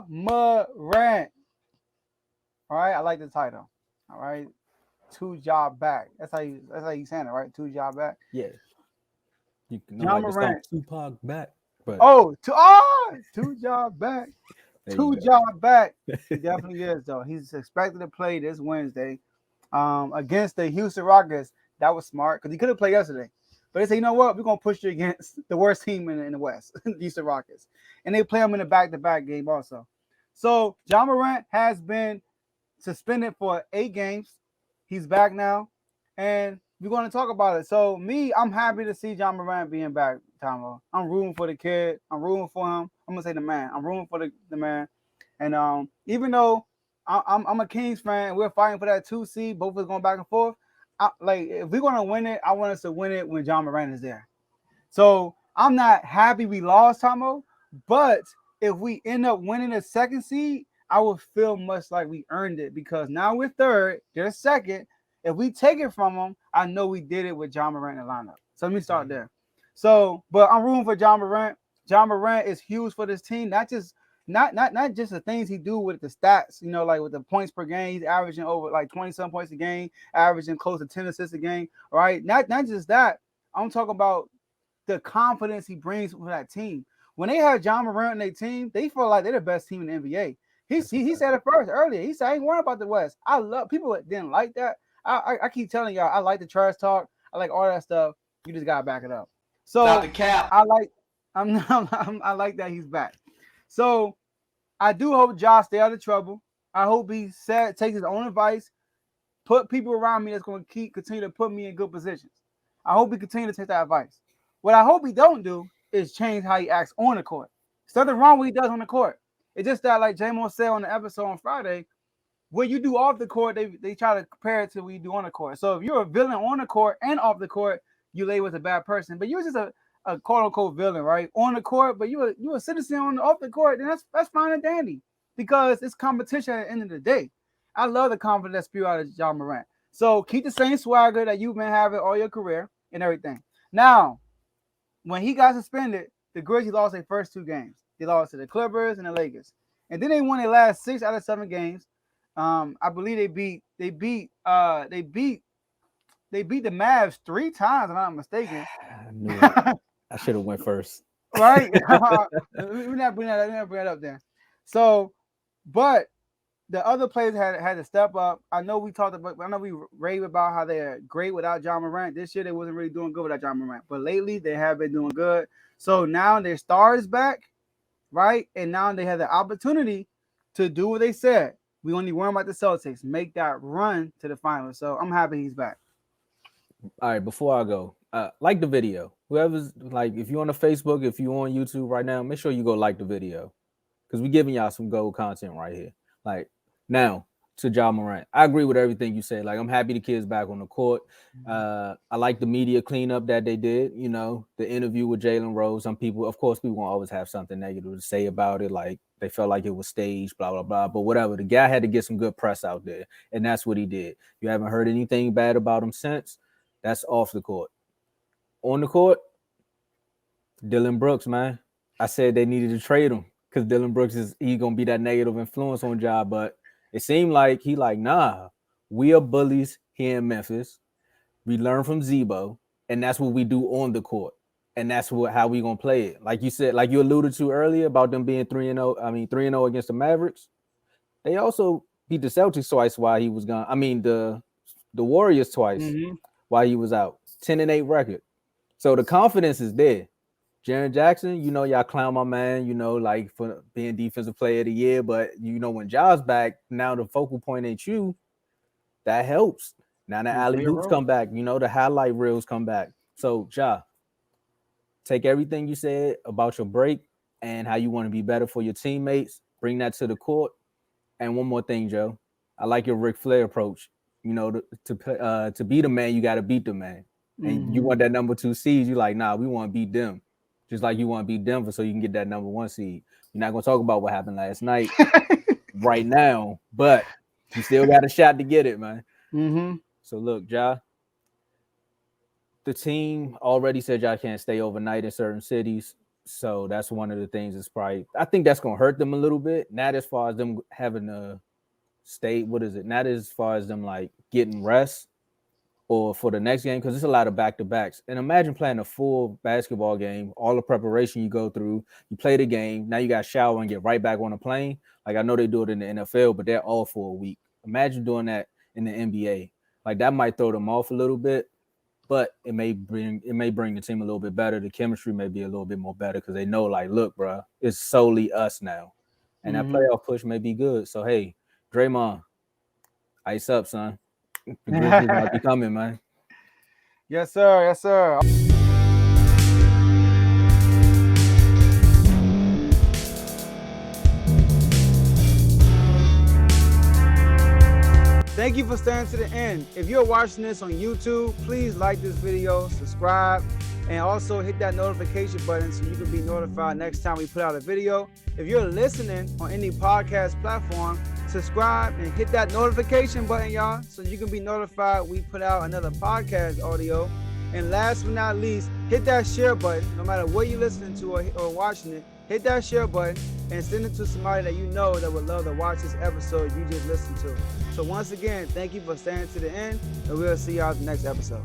Morant. All right, I like the title. All right, two-job back. That's how you saying it, right? Two-job back. Yeah, you know, John like the song Morant. Tupac back, but Two-job back. there you go. Two-job back. He definitely is though. He's expected to play this Wednesday, against the Houston Rockets. That was smart because he could have played yesterday. But they say, you know what? We're gonna push you against the worst team in the West, the Houston Rockets, and they play him in a back-to-back game also. So John Morant has been suspended for 8 games. He's back now, and we're going to talk about it. So me, I'm happy to see John Morant being back, Tomo. I'm rooting for the kid. I'm rooting for him. I'm gonna say the man. I'm rooting for the man. And even though I'm a Kings fan, we're fighting for that 2 seed. Both of us going back and forth. Like if we're gonna win it, I want us to win it when John Morant is there. So I'm not happy we lost, Tomo, but if we end up winning the 2nd seed, I would feel much like we earned it because now we're third, they're second. If we take it from them, I know we did it with John Morant in the lineup. So let me start there. So, but I'm rooting for John Morant. John Morant is huge for this team, not just the things he do with the stats, like with the points per game. He's averaging over like 20-some points a game, averaging close to 10 assists a game. All right. Not just that. I'm talking about the confidence he brings for that team. When they have John Morant on their team, they feel like they're the best team in the NBA. He said it first earlier. He said, I ain't worried about the West. I love people that didn't like that. I keep telling y'all, I like the trash talk. I like all that stuff. You just gotta back it up. So Stop the cap. I like that he's back. So I do hope Josh stay out of trouble. I hope he takes his own advice, put people around me that's going to continue to put me in good positions. I hope he continue to take that advice. What I hope he don't do is change how he acts on the court. There's nothing wrong with what he does on the court. It's just that, like J-Mo said on the episode on Friday, what you do off the court, they try to compare it to what you do on the court. So if you're a villain on the court and off the court, you label as a bad person. But you're just a quote unquote villain, right? On the court, but you a citizen off the court, then that's fine and dandy because it's competition at the end of the day. I love the confidence that spew out of John Morant. So keep the same swagger that you've been having all your career and everything. Now, when he got suspended, the Grizzlies lost their first 2 games. They lost to the Clippers and the Lakers, and then they won their last 6 out of 7 games. I believe they beat the Mavs 3 times, if I'm not mistaken. I knew it. I should have went first. Right? We're not bring that up there. So, but the other players had to step up. I know we rave about how they're great without John Morant. This year they wasn't really doing good without John Morant, but lately they have been doing good. So now their star is back, right? And now they have the opportunity to do what they said. We only worry about the Celtics, make that run to the finals. So I'm happy he's back. All right, before I go, like the video. Whoever's like, if you're on the Facebook, if you're on YouTube right now, make sure you go like the video because we're giving y'all some gold content right here. Like now to John Morant, I agree with everything you said. Like I'm happy the kid's back on the court. I like the media cleanup that they did. The interview with Jalen Rose. Some people, of course, people won't always have something negative to say about it. Like they felt like it was staged, blah blah blah. But whatever, the guy had to get some good press out there, and that's what he did. You haven't heard anything bad about him since. That's off the court. On the court, Dylan Brooks, man. I said they needed to trade him because Dylan Brooks he's gonna be that negative influence on Ja, but it seemed like he nah, we are bullies here in Memphis. We learn from Zebo, and that's what we do on the court. And that's how we gonna play it. Like you said, like you alluded to earlier about them being 3-0. I mean 3-0 against the Mavericks. They also beat the Celtics twice while he was gone. I mean the Warriors twice while he was out. 10-8 record. So the confidence is there. Jaren Jackson, y'all clown my man, like for being defensive player of the year. But when Ja's back, now the focal point ain't you. That helps. Now the alley hoops come back, the highlight reels come back. So Ja, take everything you said about your break and how you want to be better for your teammates. Bring that to the court. And one more thing, Joe. I like your Ric Flair approach. To be the man, you got to beat the man. And you want that number 2 seed. You're like, nah, we want to beat them. Just like you want to beat Denver so you can get that number 1 seed. You're not going to talk about what happened last night right now, but you still got a shot to get it, man. So look, Ja, the team already said Ja can't stay overnight in certain cities. So that's one of the things that's probably, I think that's going to hurt them a little bit. Not as far as them having a state, what is it? Not as far as them like getting rest or for the next game, because it's a lot of back-to-backs. And imagine playing a full basketball game, all the preparation you go through, you play the game, now you got to shower and get right back on the plane. Like I know they do it in the NFL, but they're all for a week. Imagine doing that in the NBA. Like that might throw them off a little bit, but it may bring the team a little bit better. The chemistry may be a little bit more better because they know, like, look, bro, it's solely us now. And that playoff push may be good. So, hey, Draymond, ice up, son. The Grizzlies might be coming, man. Yes, sir. Yes, sir. Thank you for staying to the end. If you're watching this on YouTube, please like this video, subscribe, and also hit that notification button so you can be notified next time we put out a video. If you're listening on any podcast platform, subscribe and hit that notification button, y'all, so you can be notified we put out another podcast audio. And last but not least, hit that share button. No matter what you're listening to or watching it, hit that share button and send it to somebody that you know that would love to watch this episode you just listened to. So once again, thank you for staying to the end, and we'll see y'all in the next episode.